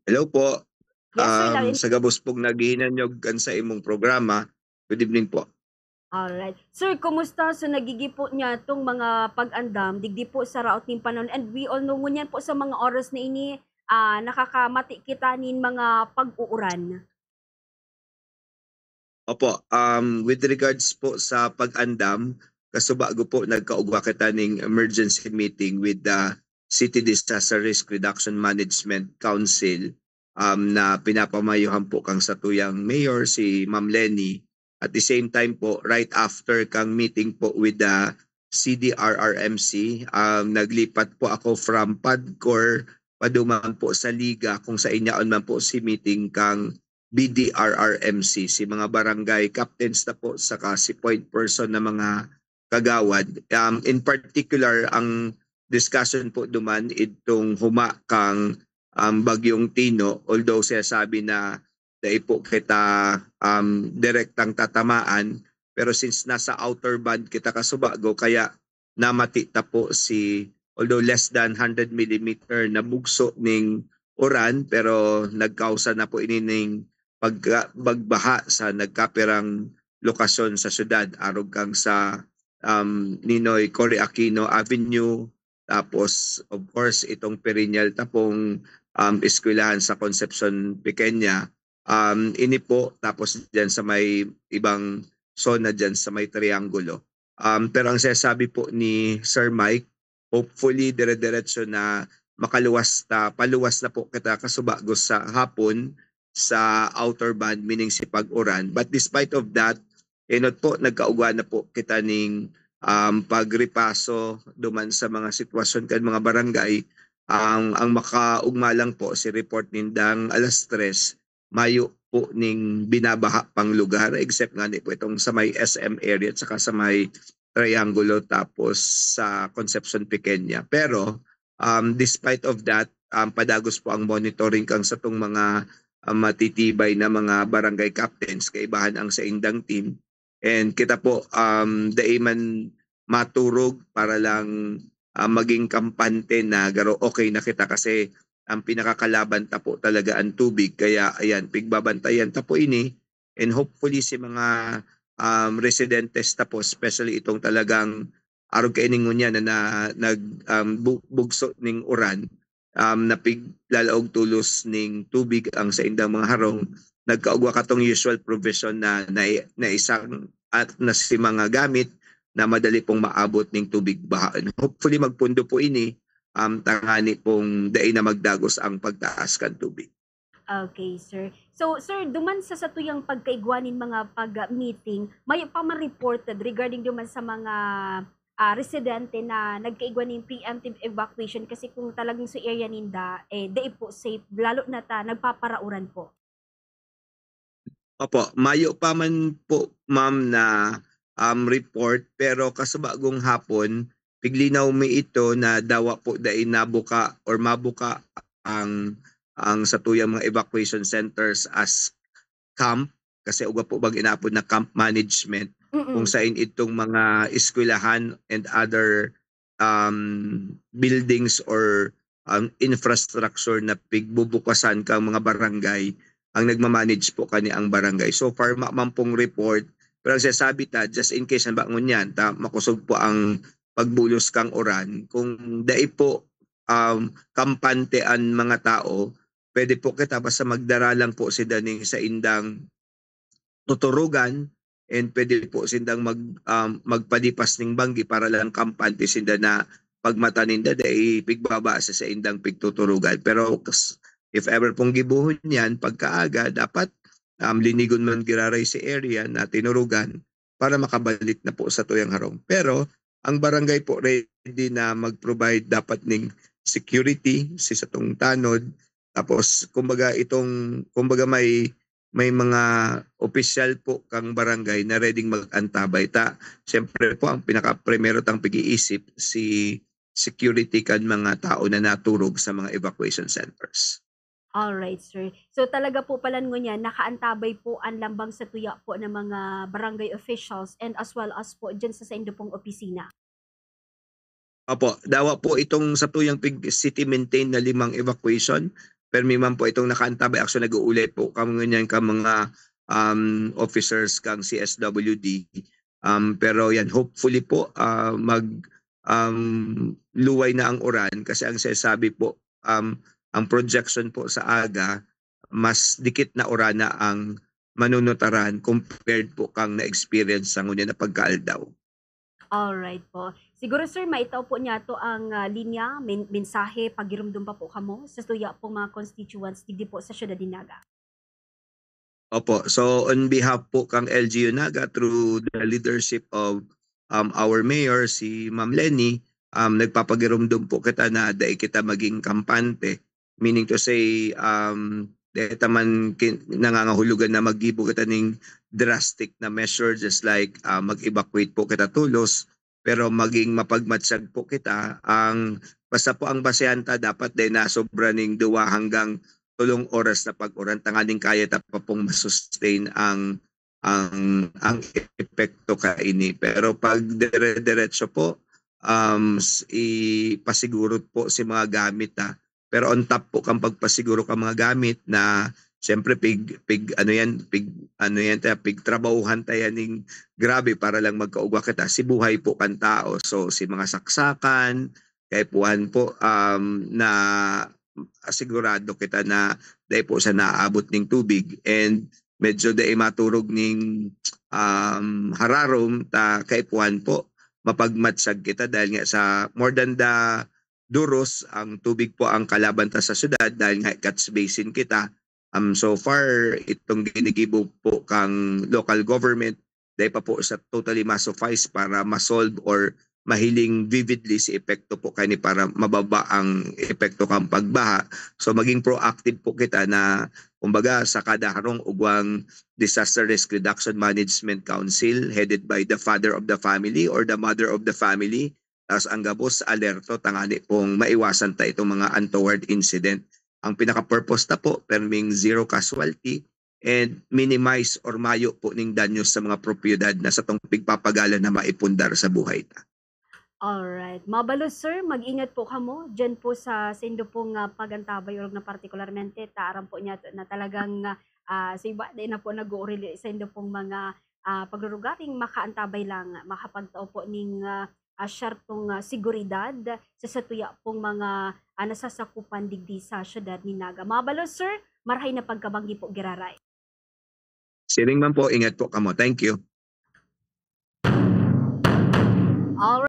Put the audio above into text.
Hello po. Yes, sir, loud and Sa gabos pong naghihinanyog kan sa imong programa. Good evening po. alright. Sir, kumusta sa nagigipo niya 'tong mga pag-andam digdi po sa raot ning panahon, and we all know ngunyan po sa mga oras na ini, nakakamati kita nin mga pag-uuran. Opo, with regards po sa pag-andam, kasubago po nagkaugwa kita ning emergency meeting with the City Disaster Risk Reduction Management Council na pinapamayuhan po kang satuyang mayor si Ma'am Lenny. At the same time po, right after kang meeting po with the CDRRMC, naglipat po ako from PADCOR paduman po sa Liga kung sa inyaon man po si meeting kang BDRRMC, si mga barangay captains na po saka si point person na mga kagawad. In particular, ang discussion po duman itong huma kang bagyong Tino, although siya sabi na dai po kita direktang tatamaan, pero since nasa outer band kita kasubago, kaya namati ta po si, although less than 100 millimeter na bugso ning uran, pero nagkausa na po inining pagbaha sa nagkapirang lokasyon sa syudad, arog kang sa Ninoy Cory Aquino Avenue, tapos of course itong perennial tapong eskwelahan sa Concepcion Pequeña, ini po, tapos dyan sa may ibang zona dyan sa may triangulo. Pero ang sinasabi po ni Sir Mike, hopefully dire-diretso na paluwas na po kita kasubago sa hapon sa outer band, meaning si pag-uran. But despite of that, enot po, nagkauga na po kita ning pagripaso duman sa mga sitwasyon kan mga barangay. Ang makaugma lang po si report nindang alas 3, mayo po ning binabaha pang lugar, except nga po itong sa may SM area at saka sa may Triangulo tapos sa Concepcion Pequeña. Pero despite of that, padagos po ang monitoring kang sa tong mga matitibay na mga barangay captains, kaibahan ang sa indang team. And kita po, daiman maturog para lang maging kampante na garo okay na kita, kasi ang pinakakalaban ta po talaga ang tubig. Kaya ayan, pigbabantayan ta po ini, and hopefully si mga residentes ta po, especially itong talagang arog kainingon niya na nagbugso ning uran, napiglalaog tulos ning tubig ang sa indang mga harong, nagkaugwa katong usual provision na isang at na si mga gamit na madali pong maabot ning tubig bahaan. Hopefully magpundo po ini, tangani pong dai na magdagos ang pagtaas kan tubig. Okay, sir. So, sir, duman sa satuyang pagkaigwanin mga pag-meeting, may pa man-reported regarding duman sa mga residente na nagkaigwa ng preemptive evacuation, kasi kung talagang sa area ninda, dai po safe, lalo na ta nagpaparauran po. Opo, mayo pa man po ma'am na report, pero kasubagong hapon piglinaw mi ito na dawa po dai nabuka or mabuka ang satuyang mga evacuation centers as camp, kasi uga po bag inapod na camp management, kung Mm. saan itong mga eskwelahan and other buildings or infrastructure na pigbubukasan kang mga barangay, ang nagmamanage po kani ang barangay. So far pong report, pero ang sasabi ta, just in case na bangon yan, makusog po ang pagbulos kang oran, kung dai po kampante ang mga tao, pwede po kita basta magdara lang po si Daning sa indang tuturugan, and pwede po sindang magpadipas ning banggi para lang kampante sinda na pagmata ninda dai pigbaba sa indang pigtuturugan. Pero if ever pong gibuhon yan pagkaaga, dapat linigon man giraray si area na tinurugan para makabalik na po sa tuyang harong. Pero ang barangay po ready na mag-provide dapat ning security sa tong tanod. Tapos kumbaga may mga opisyal po kang barangay na ready mag-antabay ta. Siyempre po ang pinaka-primero tang pag-iisip si security kan mga tao na naturog sa mga evacuation centers. Alright, sir. So talaga po pala ngunyan nakaantabay po ang lambang sa tuya po ng mga barangay officials, and as well as po diyan sa inyong pong opisina. Opo, dawa po itong sa tuyang pig city maintain na 5 evacuation. permi man po itong nakaantabay action nag-uulay po kami ganyan ka mga officers kang CSWD. Pero yan, hopefully po luway na ang uran kasi ang sinasabi po, ang projection po sa aga, mas dikit na urana ang manunutaran compared po kang na-experience sa ngunyan na pagkaaldaw. Alright po. Siguro sir, maitaw po niya to ang linya, mensahe, pagirumdum pa po kamo sa tuya pong mga constituents digdi po sa syudad ni Naga. Opo. So on behalf po kang LGU Naga through the leadership of our mayor si Ma'am Lenny, nagpapagirumdum po kita na dai kita maging kampante. Meaning to say, dahil man nangangahulugan na maggibo kita ng drastic na measure just like mag-evacuate po kita tulos, pero maging mapagmatsag po kita basta po ang basehanta dapat din na sobra ning 2 hanggang 3 oras na pag-uran tanganing kaya ta pa pong masustain ang epekto kaini. Pero pag dire-diretso po, ipasiguro po si mga gamit pero on top po kang pagpasiguro ka mga gamit na siyempre pig trabahuhan tayo ning grabe para lang magkaugwa kita si buhay po kan tao. So si mga saksakan kay puan po na asigurado kita na dahil po sa naaabot ning tubig and medyo dahil maturog ning hararom kay puan po mapagmatsag kita dahil nga sa more than the duros, ang tubig po ang kalaban ta sa syudad dahil nga catch basin kita. So far, itong ginigibo po kang local government, dahil pa po sa totally ma-suffice para ma-solve or mahiling vividly si epekto po kani para mababa ang epekto kang pagbaha. So maging proactive po kita na kumbaga sa kada harong ugwang Disaster Risk Reduction Management Council headed by the father of the family or the mother of the family. Tapos ang gabos alerto tangani pong maiwasan ta itong mga untoward incident. Ang pinaka-purpose na po, perming zero casualty and minimize or mayo po ning danyos sa mga propiedad na sa tong pigpapagala na maipundar sa buhay ta. Alright. Mabalo sir, mag-ingat po kamo dyan po sa indo pong pagantabay or na partikularmente taaram po niya na talagang sa iba din na po nag-uurili sa indo pong mga pagrurugaring makaantabay lang makapagtao po ning asyartong seguridad sa satuya pong mga nasasakupan digdi sa syudad ni Naga. Mabalo sir, marhay na pagkabanggi po giraray. Siring man po, ingat po kamo. Thank you. Alright.